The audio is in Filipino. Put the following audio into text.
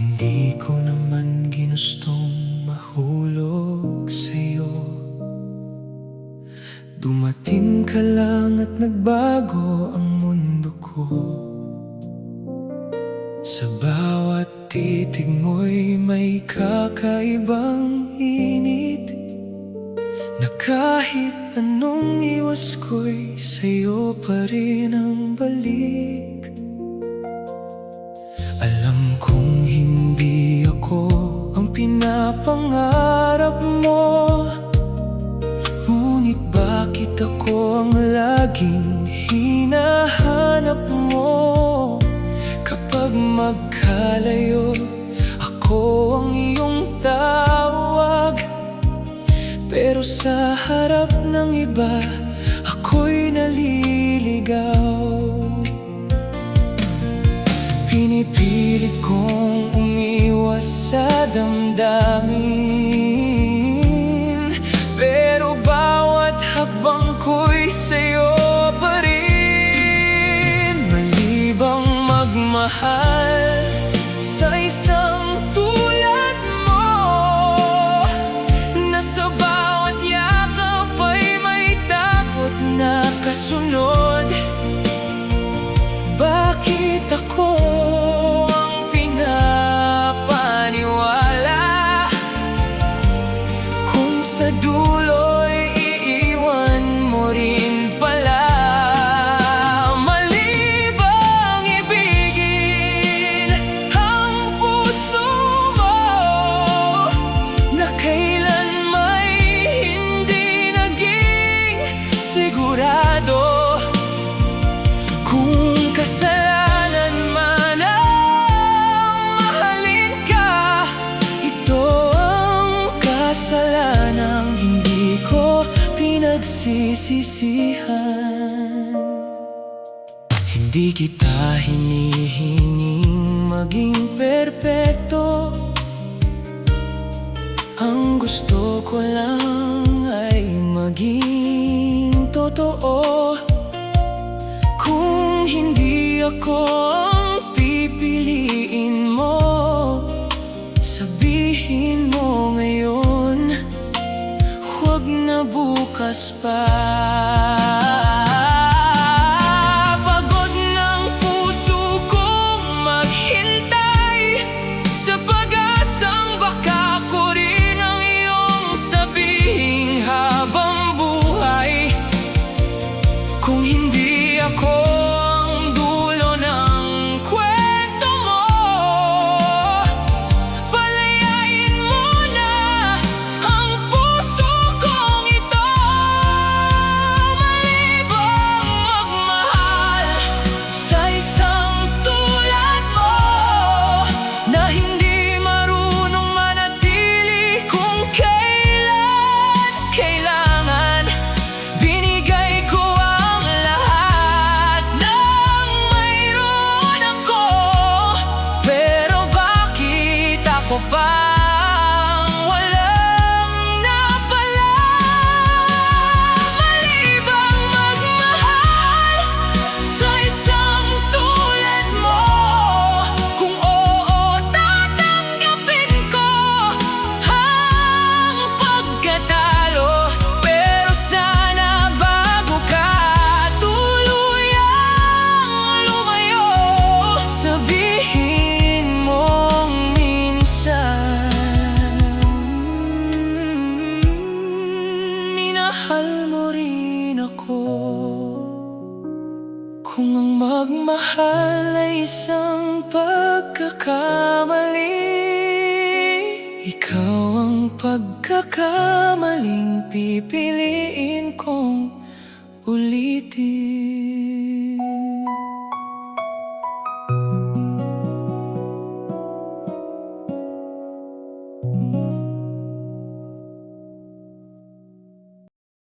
Hindi ko naman ginustong mahulog sa'yo. Dumating ka lang at nagbago ang mundo ko. Sa bawat titig mo'y may kakaibang init, na kahit anong iwas ko'y sa'yo pa rin ang balik. Alam kong hindi ako ang pinapangarap mo, ngunit bakit ako ang laging hinahanap mo? Kapag magkalayo, ako ang iyong tawag, pero sa harap ng iba, ako'y naliligaw. Pinipilit kong umiwas sa damdamin, pero bawat hakbang ko'y sa'yo pa rin. Mali bang magmahal sa isang tulad mo, na sa bawat yakap ay may takot na kasunod? Bakit ako ang pinapaniwala, kung sa dulo'y iiwan mo rin pala? Mali bang ibigin ang puso mo, na kailan may hindi naging sigurado? Kung kasalanan man ang mahalin ka, ito ang kasalanang hindi ko pinagsisisihan. Hindi kita hinihinging maging perpekto, ang gusto ko lang ay maging totoo. Kung hindi ako ang pipiliin mo, sabihin mo ngayon, huwag na bukas pa. Pagod ng puso kong maghintay sa pag-asang baka ko rin ang iyong sabihin habang buhay. Kung hindi ako ang dulo ng kwento mo, palayain mo na ang puso kong ito. Mali bang magmahal sa isang tulad mo, na hindi marunong manatili kung kailan kailangan? Binigay ko ang lahat ng mayroon ako, pero bakit ako bang walang napala? Mali bang magmahal sa isang tulad mo? Kung oo, tatanggapin ko ang pagkatalo, pero sana bago ka tuluyang lumayo, sabihin mong minsan, minahal mo rin ako. Kung ang magmahal ay isang pagkakamali, ikaw ang pagkakamaling pipiliin kong ulitin.